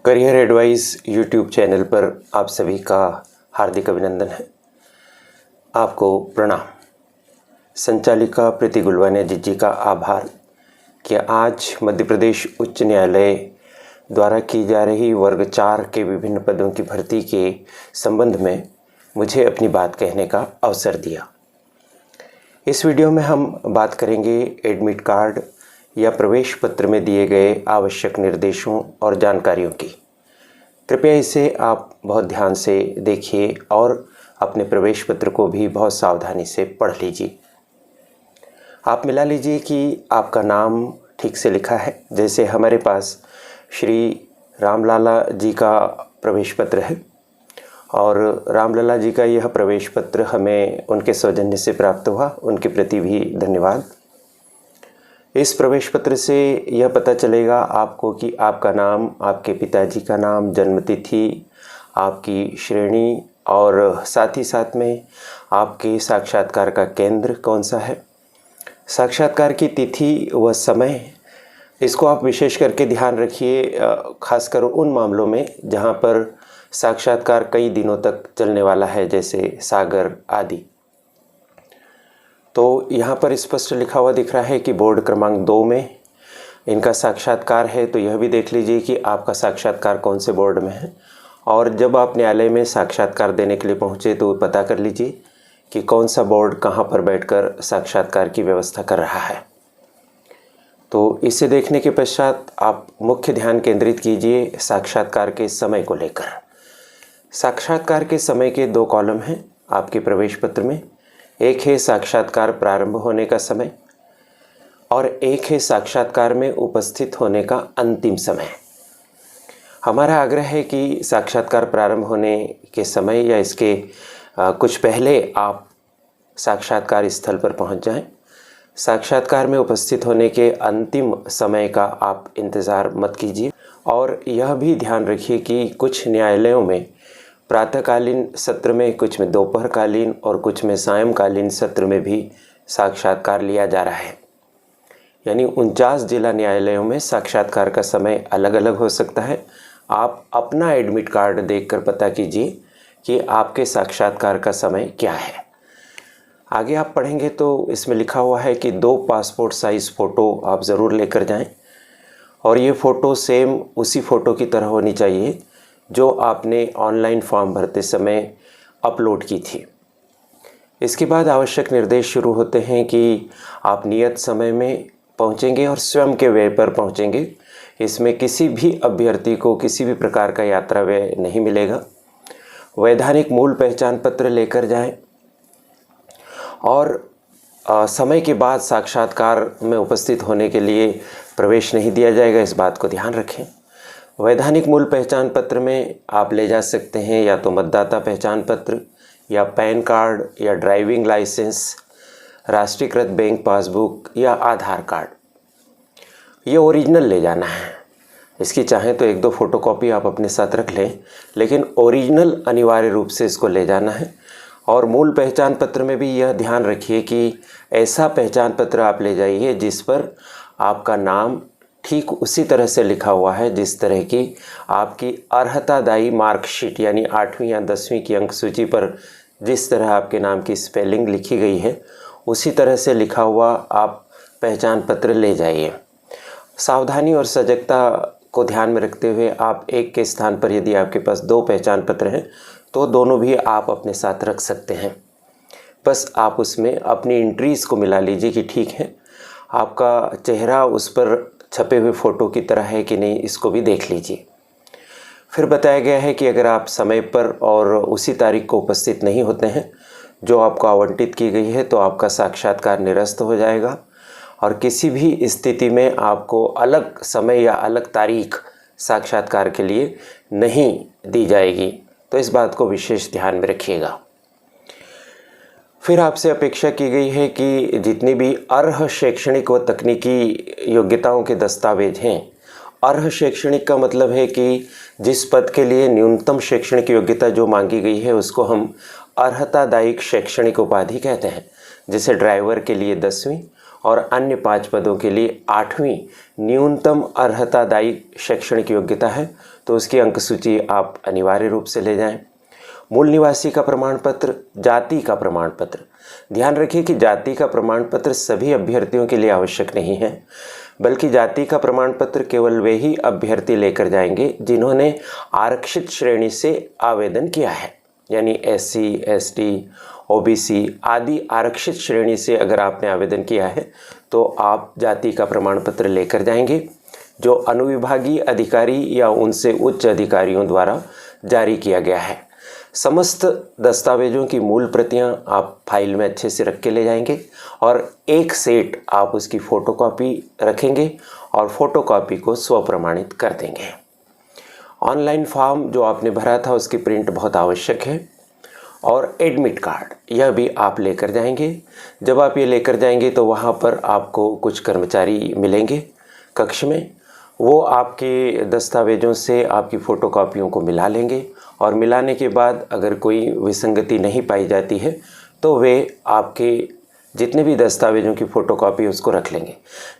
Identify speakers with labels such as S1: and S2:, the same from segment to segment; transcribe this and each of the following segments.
S1: Career advice YouTube channel पर आप सभी का हार्दिक अभिनंदन है। आपको प्रणाम। संचालिका प्रीति गुलवाने जी का आभार कि आज मध्य प्रदेश उच्च न्यायालय द्वारा की जा रही वर्ग 4 के विभिन्न पदों की भर्ती के संबंध में मुझे अपनी बात कहने का अवसर दिया। इस वीडियो में हम बात करेंगे एडमिट कार्ड या प्रवेश पत्र में दिए गए आवश्यक निर्देशों और जानकारियों की। कृपया इसे आप बहुत ध्यान से देखिए और अपने प्रवेश पत्र को भी बहुत सावधानी से पढ़ लीजिए। आप मिला लीजिए कि आपका नाम ठीक से लिखा है। जैसे हमारे पास श्री रामलाला जी का प्रवेश पत्र है और रामलाला जी का यह प्रवेश पत्र हमें उनके सौजन्य से प्राप्त हुआ, उनके प्रति भी धन्यवाद। इस प्रवेश पत्र से यह पता चलेगा आपको कि आपका नाम, आपके पिताजी का नाम, जन्मतिथि, आपकी श्रेणी और साथ ही साथ में आपके साक्षात्कार का केंद्र कौन सा है, साक्षात्कार की तिथि व समय। इसको आप विशेष करके ध्यान रखिए, खासकर उन मामलों में जहां पर साक्षात्कार कई दिनों तक चलने वाला है, जैसे सागर आदि। तो यहाँ पर स्पष्ट लिखा हुआ दिख रहा है कि बोर्ड क्रमांक 2 में इनका साक्षात्कार है। तो यह भी देख लीजिए कि आपका साक्षात्कार कौन से बोर्ड में है और जब आप न्यायालय में साक्षात्कार देने के लिए पहुँचे तो पता कर लीजिए कि कौन सा बोर्ड कहाँ पर बैठकर साक्षात्कार की व्यवस्था कर रहा है। तो इसे देखने के पश्चात आप मुख्य ध्यान केंद्रित कीजिए साक्षात्कार के समय को लेकर। साक्षात्कार के समय के 2 कॉलम हैं आपके प्रवेश पत्र में। एक है साक्षात्कार प्रारंभ होने का समय और एक है साक्षात्कार में उपस्थित होने का अंतिम समय। हमारा आग्रह है कि साक्षात्कार प्रारंभ होने के समय या इसके कुछ पहले आप साक्षात्कार स्थल पर पहुंच जाएं। साक्षात्कार में उपस्थित होने के अंतिम समय का आप इंतज़ार मत कीजिए। और यह भी ध्यान रखिए कि कुछ न्यायालयों में प्रातःकालीन सत्र में, कुछ में दोपहरकालीन और कुछ में सायंकालीन सत्र में भी साक्षात्कार लिया जा रहा है। यानी 49 जिला न्यायालयों में साक्षात्कार का समय अलग अलग हो सकता है। आप अपना एडमिट कार्ड देखकर पता कीजिए कि आपके साक्षात्कार का समय क्या है। आगे आप पढ़ेंगे तो इसमें लिखा हुआ है कि 2 पासपोर्ट साइज़ फ़ोटो आप ज़रूर लेकर जाएं और ये फ़ोटो सेम उसी फ़ोटो की तरह होनी चाहिए जो आपने ऑनलाइन फॉर्म भरते समय अपलोड की थी। इसके बाद आवश्यक निर्देश शुरू होते हैं कि आप नियत समय में पहुंचेंगे और स्वयं के व्यय पर पहुंचेंगे। इसमें किसी भी अभ्यर्थी को किसी भी प्रकार का यात्रा व्यय नहीं मिलेगा। वैधानिक मूल पहचान पत्र लेकर जाएं और समय के बाद साक्षात्कार में उपस्थित होने के लिए प्रवेश नहीं दिया जाएगा, इस बात को ध्यान रखें। वैधानिक मूल पहचान पत्र में आप ले जा सकते हैं या तो मतदाता पहचान पत्र या पैन कार्ड या ड्राइविंग लाइसेंस, राष्ट्रीयकृत बैंक पासबुक या आधार कार्ड। ये ओरिजिनल ले जाना है। इसकी चाहें तो 1-2 फोटोकॉपी आप अपने साथ रख लें, लेकिन ओरिजिनल अनिवार्य रूप से इसको ले जाना है। और मूल पहचान पत्र में भी यह ध्यान रखिए कि ऐसा पहचान पत्र आप ले जाइए जिस पर आपका नाम ठीक उसी तरह से लिखा हुआ है जिस तरह की आपकी अर्हतादायी मार्कशीट यानी 8वीं या 10वीं की अंक सूची पर जिस तरह आपके नाम की स्पेलिंग लिखी गई है उसी तरह से लिखा हुआ आप पहचान पत्र ले जाइए। सावधानी और सजगता को ध्यान में रखते हुए आप एक के स्थान पर यदि आपके पास 2 पहचान पत्र हैं तो दोनों भी आप अपने साथ रख सकते हैं। बस आप उसमें अपनी एंट्रीज़ को मिला लीजिए कि ठीक है, आपका चेहरा उस पर छपे हुए फ़ोटो की तरह है कि नहीं, इसको भी देख लीजिए। फिर बताया गया है कि अगर आप समय पर और उसी तारीख को उपस्थित नहीं होते हैं जो आपको आवंटित की गई है तो आपका साक्षात्कार निरस्त हो जाएगा और किसी भी स्थिति में आपको अलग समय या अलग तारीख साक्षात्कार के लिए नहीं दी जाएगी। तो इस बात को विशेष ध्यान में रखिएगा। फिर आपसे अपेक्षा की गई है कि जितनी भी अर्ह शैक्षणिक व तकनीकी योग्यताओं के दस्तावेज हैं, अर्ह शैक्षणिक का मतलब है कि जिस पद के लिए न्यूनतम शैक्षणिक योग्यता जो मांगी गई है उसको हम अर्हतादायक शैक्षणिक उपाधि कहते हैं। जैसे ड्राइवर के लिए 10वीं और अन्य 5 पदों के लिए 8वीं न्यूनतम अर्हतादायी शैक्षणिक योग्यता है, तो उसकी अंक सूची आप अनिवार्य रूप से ले जाएं। मूल निवासी का प्रमाण पत्र, जाति का प्रमाण पत्र। ध्यान रखिए कि जाति का प्रमाण पत्र सभी अभ्यर्थियों के लिए आवश्यक नहीं है, बल्कि जाति का प्रमाण पत्र केवल वे ही अभ्यर्थी लेकर जाएंगे जिन्होंने आरक्षित श्रेणी से आवेदन किया है, यानी SC, ST, OBC आदि आरक्षित श्रेणी से अगर आपने आवेदन किया है तो आप जाति का प्रमाण पत्र लेकर जाएंगे, जो अनुविभागीय अधिकारी या उनसे उच्च अधिकारियों द्वारा जारी किया गया है। समस्त दस्तावेजों की मूल प्रतियां आप फाइल में अच्छे से रख के ले जाएंगे और एक सेट आप उसकी फ़ोटोकॉपी रखेंगे और फ़ोटोकॉपी को स्वप्रमाणित कर देंगे। ऑनलाइन फॉर्म जो आपने भरा था उसकी प्रिंट बहुत आवश्यक है, और एडमिट कार्ड यह भी आप लेकर जाएंगे। जब आप ये लेकर जाएंगे तो वहाँ पर आपको कुछ कर्मचारी मिलेंगे कक्ष में, वो आपके दस्तावेज़ों से आपकी फ़ोटोकॉपियों को मिला लेंगे और मिलाने के बाद अगर कोई विसंगति नहीं पाई जाती है तो वे आपके जितने भी दस्तावेज़ों की फ़ोटोकॉपी उसको रख लेंगे।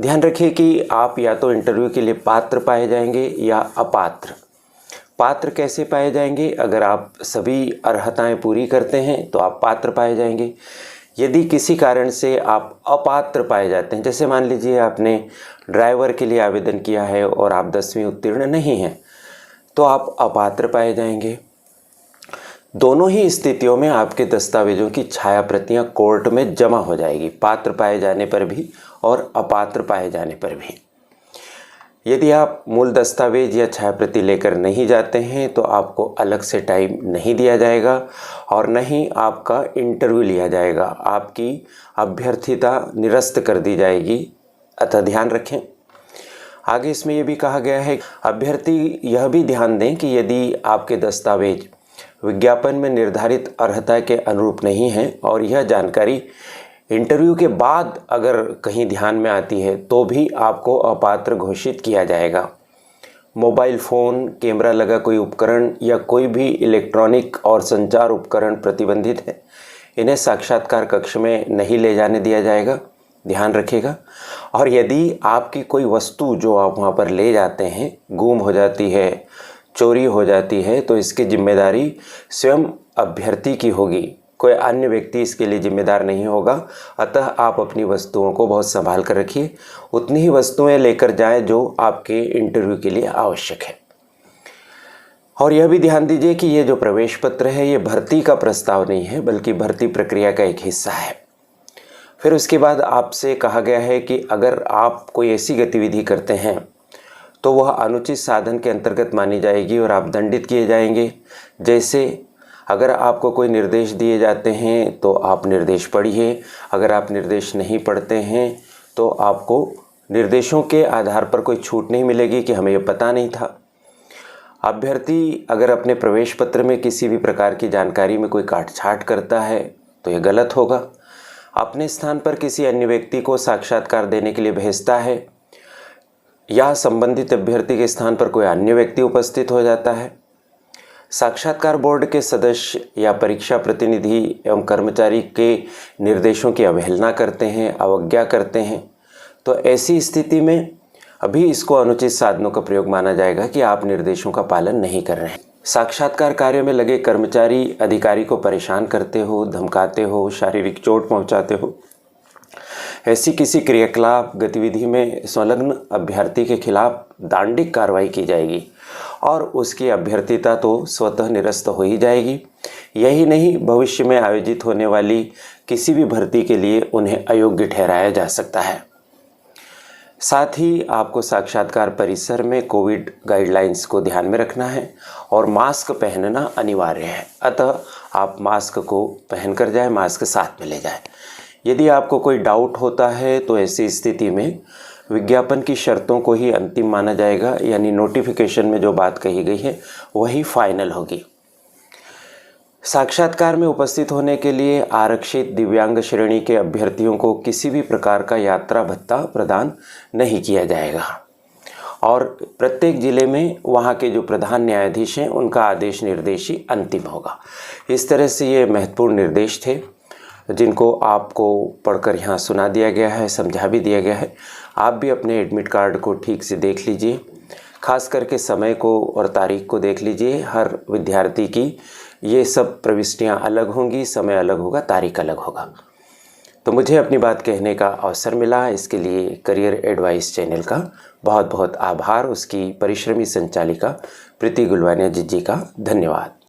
S1: ध्यान रखिए कि आप या तो इंटरव्यू के लिए पात्र पाए जाएंगे या अपात्र। पात्र कैसे पाए जाएंगे? अगर आप सभी अर्हताएं पूरी करते हैं तो आप पात्र पाए जाएंगे। यदि किसी कारण से आप अपात्र पाए जाते हैं, जैसे मान लीजिए आपने ड्राइवर के लिए आवेदन किया है और आप 10वीं उत्तीर्ण नहीं हैं, तो आप अपात्र पाए जाएंगे। दोनों ही स्थितियों में आपके दस्तावेजों की छाया प्रतियां कोर्ट में जमा हो जाएगी, पात्र पाए जाने पर भी और अपात्र पाए जाने पर भी। यदि आप मूल दस्तावेज या छाया प्रति लेकर नहीं जाते हैं तो आपको अलग से टाइम नहीं दिया जाएगा और न ही आपका इंटरव्यू लिया जाएगा, आपकी अभ्यर्थिता निरस्त कर दी जाएगी, अतः ध्यान रखें। आगे इसमें यह भी कहा गया है, अभ्यर्थी यह भी ध्यान दें कि यदि आपके दस्तावेज विज्ञापन में निर्धारित अर्हता के अनुरूप नहीं हैं और यह जानकारी इंटरव्यू के बाद अगर कहीं ध्यान में आती है तो भी आपको अपात्र घोषित किया जाएगा। मोबाइल फ़ोन, कैमरा लगा कोई उपकरण या कोई भी इलेक्ट्रॉनिक और संचार उपकरण प्रतिबंधित है, इन्हें साक्षात्कार कक्ष में नहीं ले जाने दिया जाएगा, ध्यान रखिएगा। और यदि आपकी कोई वस्तु जो आप वहाँ पर ले जाते हैं गुम हो जाती है, चोरी हो जाती है, तो इसकी जिम्मेदारी स्वयं अभ्यर्थी की होगी, कोई अन्य व्यक्ति इसके लिए जिम्मेदार नहीं होगा। अतः आप अपनी वस्तुओं को बहुत संभाल कर रखिए, उतनी ही वस्तुएं लेकर जाएं जो आपके इंटरव्यू के लिए आवश्यक है। और यह भी ध्यान दीजिए कि ये जो प्रवेश पत्र है ये भर्ती का प्रस्ताव नहीं है, बल्कि भर्ती प्रक्रिया का एक हिस्सा है। फिर उसके बाद आपसे कहा गया है कि अगर आप कोई ऐसी गतिविधि करते हैं तो वह अनुचित साधन के अंतर्गत मानी जाएगी और आप दंडित किए जाएंगे। जैसे अगर आपको कोई निर्देश दिए जाते हैं तो आप निर्देश पढ़िए, अगर आप निर्देश नहीं पढ़ते हैं तो आपको निर्देशों के आधार पर कोई छूट नहीं मिलेगी कि हमें ये पता नहीं था। अभ्यर्थी अगर अपने प्रवेश पत्र में किसी भी प्रकार की जानकारी में कोई काट-छाँट करता है तो ये गलत होगा। अपने स्थान पर किसी अन्य व्यक्ति को साक्षात्कार देने के लिए भेजता है या संबंधित अभ्यर्थी के स्थान पर कोई अन्य व्यक्ति उपस्थित हो जाता है, साक्षात्कार बोर्ड के सदस्य या परीक्षा प्रतिनिधि एवं कर्मचारी के निर्देशों की अवहेलना करते हैं, अवज्ञा करते हैं, तो ऐसी स्थिति में अभी इसको अनुचित साधनों का प्रयोग माना जाएगा कि आप निर्देशों का पालन नहीं कर रहे हैं। साक्षात्कार कार्य में लगे कर्मचारी अधिकारी को परेशान करते हो, धमकाते हो, शारीरिक चोट पहुंचाते हो, ऐसी किसी क्रियाकलाप गतिविधि में संलग्न अभ्यर्थी के खिलाफ दंडिक कार्रवाई की जाएगी और उसकी अभ्यर्थिता तो स्वतः निरस्त हो ही जाएगी। यही नहीं, भविष्य में आयोजित होने वाली किसी भी भर्ती के लिए उन्हें अयोग्य ठहराया जा सकता है। साथ ही आपको साक्षात्कार परिसर में कोविड गाइडलाइंस को ध्यान में रखना है और मास्क पहनना अनिवार्य है, अतः आप मास्क को पहन कर जाएं, मास्क साथ में ले जाएं। यदि आपको कोई डाउट होता है तो ऐसी स्थिति में विज्ञापन की शर्तों को ही अंतिम माना जाएगा, यानी नोटिफिकेशन में जो बात कही गई है वही फाइनल होगी। साक्षात्कार में उपस्थित होने के लिए आरक्षित दिव्यांग श्रेणी के अभ्यर्थियों को किसी भी प्रकार का यात्रा भत्ता प्रदान नहीं किया जाएगा और प्रत्येक जिले में वहाँ के जो प्रधान न्यायाधीश हैं उनका आदेश निर्देश ही अंतिम होगा। इस तरह से ये महत्वपूर्ण निर्देश थे जिनको आपको पढ़कर यहाँ सुना दिया गया है, समझा भी दिया गया है। आप भी अपने एडमिट कार्ड को ठीक से देख लीजिए, खास करके समय को और तारीख को देख लीजिए। हर विद्यार्थी की ये सब प्रविष्टियाँ अलग होंगी, समय अलग होगा, तारीख अलग होगा। तो मुझे अपनी बात कहने का अवसर मिला, इसके लिए करियर एडवाइस चैनल का बहुत बहुत आभार। उसकी परिश्रमी संचालिका प्रीति गुलवानिया जी का धन्यवाद।